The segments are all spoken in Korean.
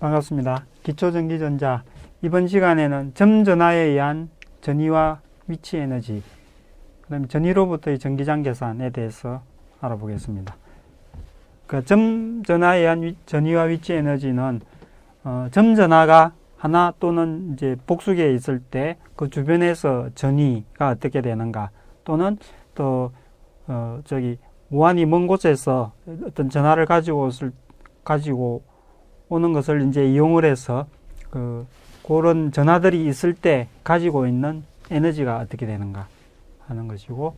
반갑습니다. 기초전기전자 이번 시간에는 점전하에 의한 전위와 위치 에너지, 그 다음에 전위로부터의 전기장 계산에 대해서 알아보겠습니다. 그 점전하에 의한 전위와 위치 에너지는 점전하가 하나 또는 이제 복수계에 있을 때 그 주변에서 전위가 어떻게 되는가, 또는 또 무한히 먼 곳에서 어떤 전하를 가지고 오는 것을 이제 이용을 해서 그런 전하들이 있을 때 가지고 있는 에너지가 어떻게 되는가 하는 것이고,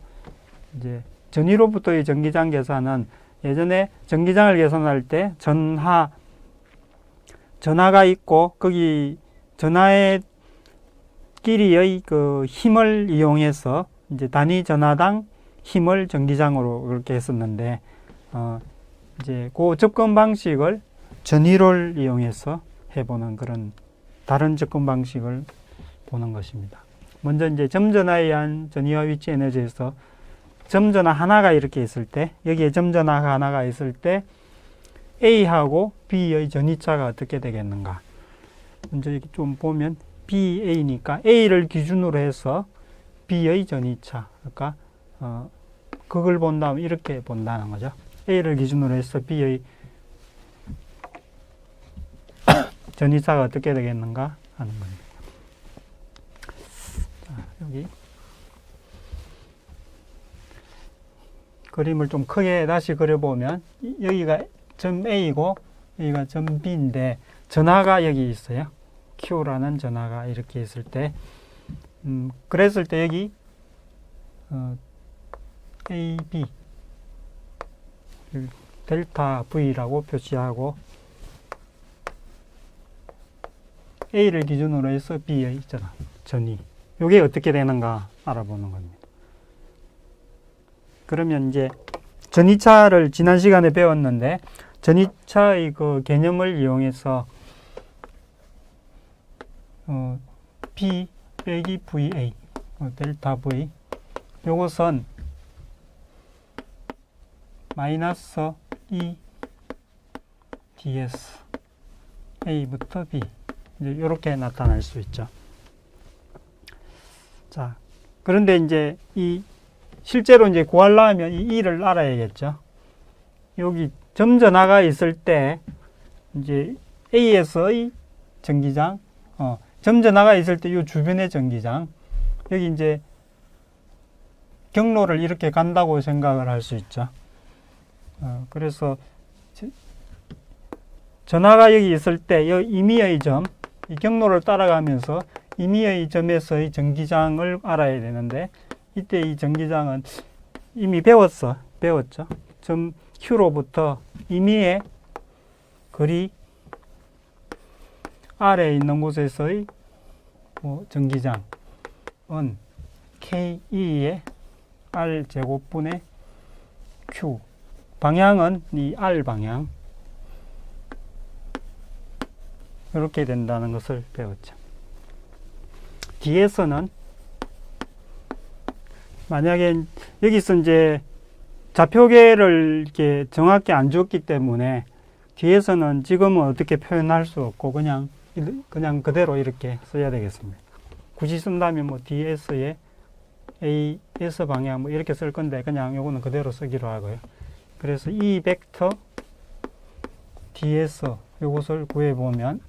이제 전위로부터의 전기장 계산은 예전에 전기장을 계산할 때 전하가 있고 거기 전하의 끼리의 그 힘을 이용해서 이제 단위 전하당 힘을 전기장으로 그렇게 했었는데, 이제 그 접근 방식을 전위를 이용해서 해보는 그런 다른 접근 방식을 보는 것입니다. 먼저 이제 점전하에 의한 전위와 위치 에너지에서 점전하 하나가 이렇게 있을 때, 여기에 점전하가 하나가 있을 때 A하고 B의 전위차가 어떻게 되겠는가. 먼저 이렇게 좀 보면 BA니까 A를 기준으로 해서 B의 전위차, 그러니까 그걸 본다면 이렇게 본다는 거죠. A를 기준으로 해서 B의 전위차가 어떻게 되겠는가 하는 겁니다. 자, 여기 그림을 좀 크게 다시 그려보면, 여기가 점 A고 여기가 점 B인데 전하가 여기 있어요. Q라는 전하가 이렇게 있을 때, 그랬을 때 여기 AB 델타 V라고 표시하고 A를 기준으로 해서 B의 전위, 이게 어떻게 되는가 알아보는 겁니다. 그러면 이제 전위차를 지난 시간에 배웠는데, 전위차의 그 개념을 이용해서 P 빼기 VA 델타 V, 요것은 마이너스 E ds A부터 B, 이제 이렇게 나타날 수 있죠. 자, 그런데 이제 실제로 이제 구하려면 이 E를 알아야겠죠. 여기 점전하가 있을 때 이제 A에서의 전기장, 점전하가 있을 때 이 주변의 전기장, 여기 이제 경로를 이렇게 간다고 생각을 할 수 있죠. 그래서 전하가 여기 있을 때 이 임의의 점, 이 경로를 따라가면서 임의의 점에서의 전기장을 알아야 되는데, 이때 이 전기장은 이미 배웠죠. 점 Q로부터 임의의 거리 아래에 있는 곳에서의 전기장은 KE의 R 제곱분의 Q, 방향은 이 R 방향, 이렇게 된다는 것을 배웠죠. 뒤에서는 만약에 여기서 이제 좌표계를 이렇게 정확히 안 줬기 때문에 뒤에서는 지금은 어떻게 표현할 수 없고 그냥 그대로 이렇게 써야 되겠습니다. 굳이 쓴다면 DS의 AS 방향 이렇게 쓸 건데, 그냥 요거는 그대로 쓰기로 하고요. 그래서 이 벡터 DS 요것을 구해보면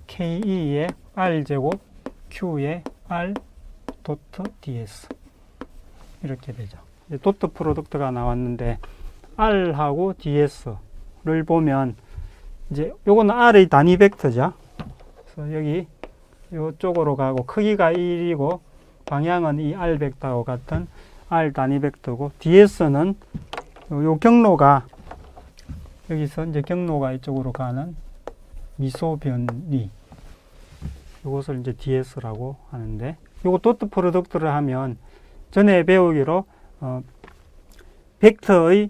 KE의 R제곱 Q의 R 도트 DS 이렇게 되죠. 도트 프로덕트가 나왔는데, R하고 DS를 보면 이제 요거는 R의 단위 벡터죠. 그래서 여기 요쪽으로 가고 크기가 1이고 방향은 이 R 벡터하고 같은 R 단위 벡터고, DS는 요 경로가 여기서 이제 경로가 이쪽으로 가는 미소 변위, 요것을 이제 DS라고 하는데, 요거 도트 프로덕트를 하면 전에 배우기로 벡터의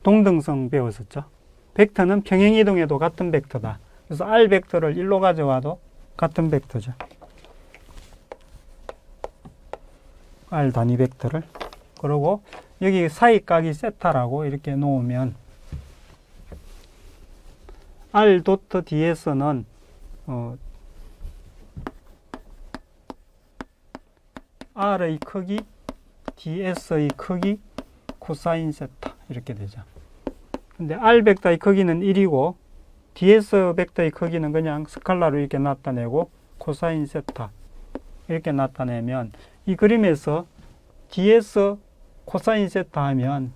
동등성 배웠었죠. 벡터는 평행이동해도 같은 벡터다. 그래서 R 벡터를 1로 가져와도 같은 벡터죠. R 단위 벡터를. 그리고 여기 사이각이 세타라고 이렇게 놓으면 R 도트 ds는 R의 크기, ds의 크기, 코사인 세타 이렇게 되죠. 근데 R 벡터의 크기는 1이고 ds 벡터의 크기는 그냥 스칼라로 이렇게 나타내고 코사인 세타 이렇게 나타내면 이 그림에서 ds 코사인 세타 하면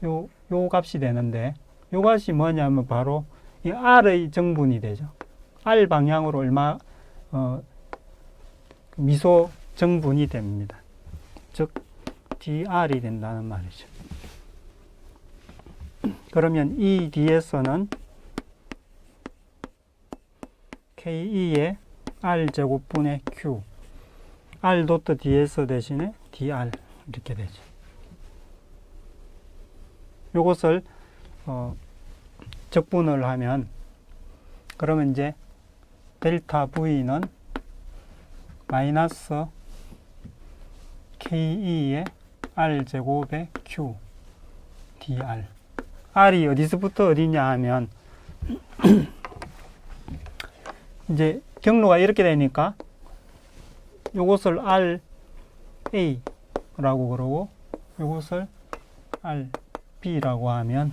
요 값이 되는데 요 값이 뭐냐면 바로 이 R의 정분이 되죠. R 방향으로 얼마 미소 정분이 됩니다. 즉 dr이 된다는 말이죠. 그러면 이 ds는 ke의 r제곱분의 q r 도트 ds 대신에 dr 이렇게 되죠. 요것을 적분을 하면 그러면 이제 델타 v는 마이너스 ke의 r제곱의 q dr r이 어디서부터 어디냐 하면 이제 경로가 이렇게 되니까 요것을 RA라고 그러고 요것을 RB라고 하면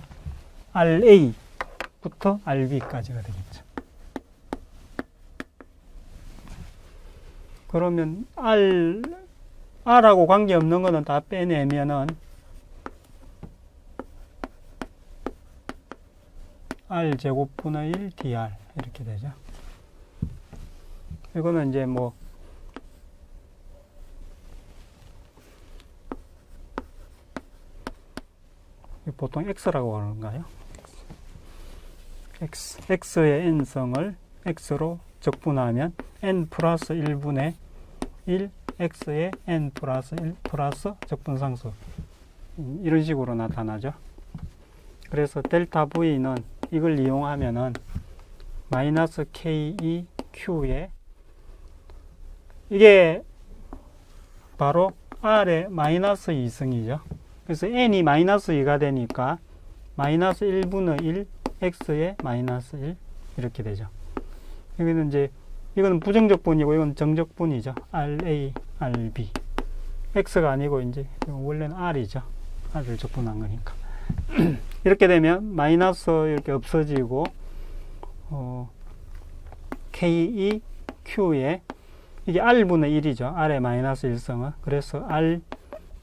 RA부터 RB까지가 되겠죠. 그러면 R하고 관계없는 거는 다 빼내면은 R제곱분의 1 dr 이렇게 되죠. 이거는 이제 뭐 보통 x라고 하는가요? x의 n성을 x로 적분하면 n 플러스 1분의 1 x의 n 플러스 1 플러스 적분상수 이런 식으로 나타나죠. 그래서 델타 v는 이걸 이용하면은 마이너스 ke q에 이게 바로 r의 마이너스 2승이죠. 그래서 n이 마이너스 2가 되니까 마이너스 1분의 1 x의 마이너스 1 이렇게 되죠. 여기는 이제 이거는 부정적분이고 이건 정적분이죠. RA, RB. x가 아니고 이제 원래는 r이죠. r을 적분한 거니까. 이렇게 되면 마이너스 이렇게 없어지고 ke q에 이게 r분의 1이죠. r의 마이너스 1승은. 그래서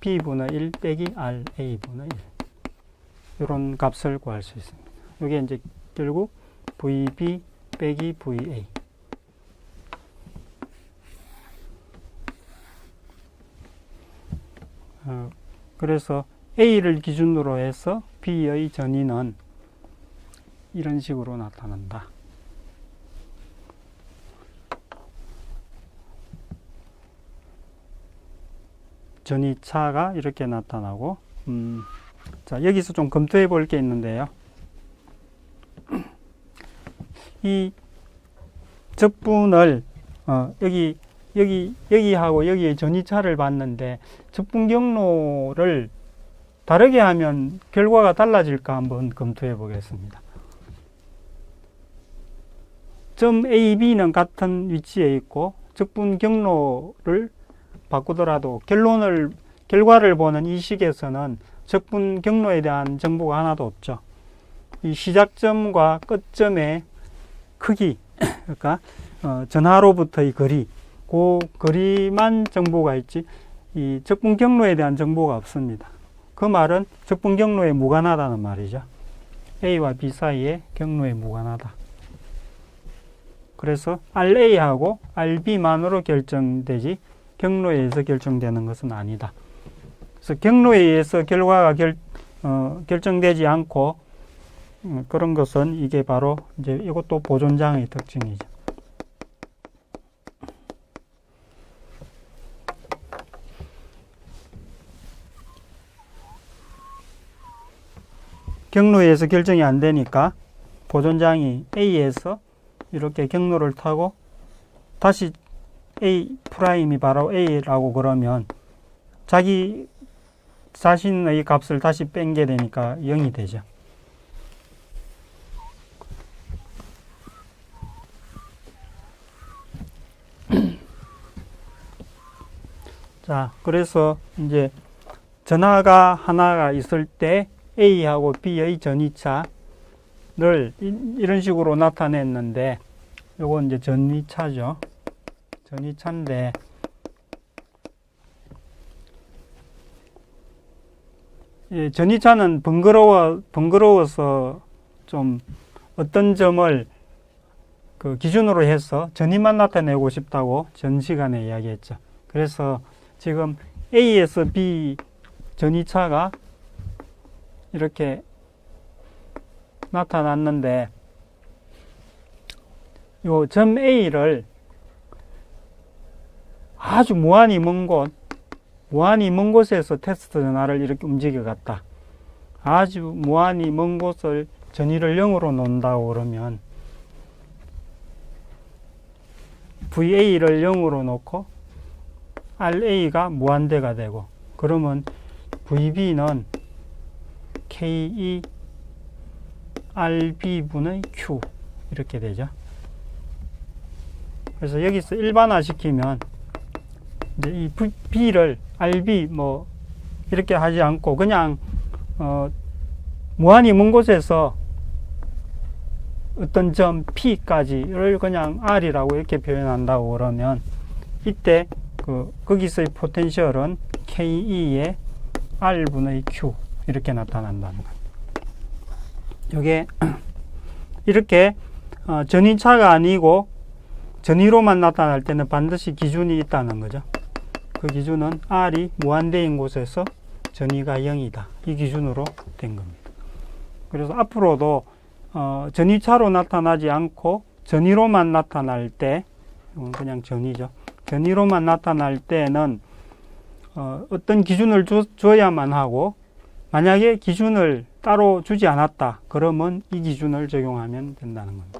rb분의 1 빼기 ra분의 1. 이런 값을 구할 수 있습니다. 이게 이제 결국 vb 빼기 va. 그래서 a를 기준으로 해서 b의 전위는 이런 식으로 나타난다. 전위차가 이렇게 나타나고 자, 여기서 좀 검토해 볼 게 있는데요. 이 적분을 여기하고 여기에 전위차를 봤는데 적분 경로를 다르게 하면 결과가 달라질까 한번 검토해 보겠습니다. 점 AB는 같은 위치에 있고 적분 경로를 바꾸더라도 결과를 보는 이 식에서는 적분 경로에 대한 정보가 하나도 없죠. 이 시작점과 끝점의 크기, 그러니까 전하로부터의 거리, 그 거리만 정보가 있지 이 적분 경로에 대한 정보가 없습니다. 그 말은 적분 경로에 무관하다는 말이죠. A와 B 사이의 경로에 무관하다. 그래서 RA하고 RB만으로 결정되지 경로에 의해서 결정되는 것은 아니다. 그래서 경로에 의해서 결과가 결정되지 않고 그런 것은 이게 바로 이제 이것도 보존장의 특징이죠. 경로에 의해서 결정이 안 되니까 보존장이 A에서 이렇게 경로를 타고 다시 A 프라임이 바로 A라고 그러면 자기 자신의 값을 다시 뺀게 되니까 0이 되죠. 자, 그래서 이제 전하가 하나가 있을 때 A하고 B의 전이차를 이런 식으로 나타냈는데, 요건 이제 전이차죠. 전이차인데, 예, 전이차는 번거로워서 좀 어떤 점을 그 기준으로 해서 전이만 나타내고 싶다고 전 시간에 이야기했죠. 그래서 지금 A에서 B 전이차가 이렇게 나타났는데, 요 점 A를 아주 무한히 먼 곳에서 테스트 전하를 이렇게 움직여 갔다. 아주 무한히 먼 곳을 전위를 0으로 놓는다고 그러면 VA를 0으로 놓고 RA가 무한대가 되고, 그러면 VB는 KE RB분의 Q 이렇게 되죠. 그래서 여기서 일반화 시키면 이제 이 B를 RB 뭐 이렇게 하지 않고 그냥 무한히 먼 곳에서 어떤 점 P까지를 그냥 R이라고 이렇게 표현한다고 그러면, 이때 거기서의 포텐셜은 KE의 R분의 Q 이렇게 나타난다는 거예요. 이게 이렇게 전위차가 아니고 전위로만 나타날 때는 반드시 기준이 있다는 거죠. 그 기준은 R이 무한대인 곳에서 전위가 0이다. 이 기준으로 된 겁니다. 그래서 앞으로도 전위차로 나타나지 않고 전위로만 나타날 때, 그냥 전위죠. 전위로만 나타날 때는 어떤 기준을 줘야만 하고, 만약에 기준을 따로 주지 않았다 그러면 이 기준을 적용하면 된다는 겁니다.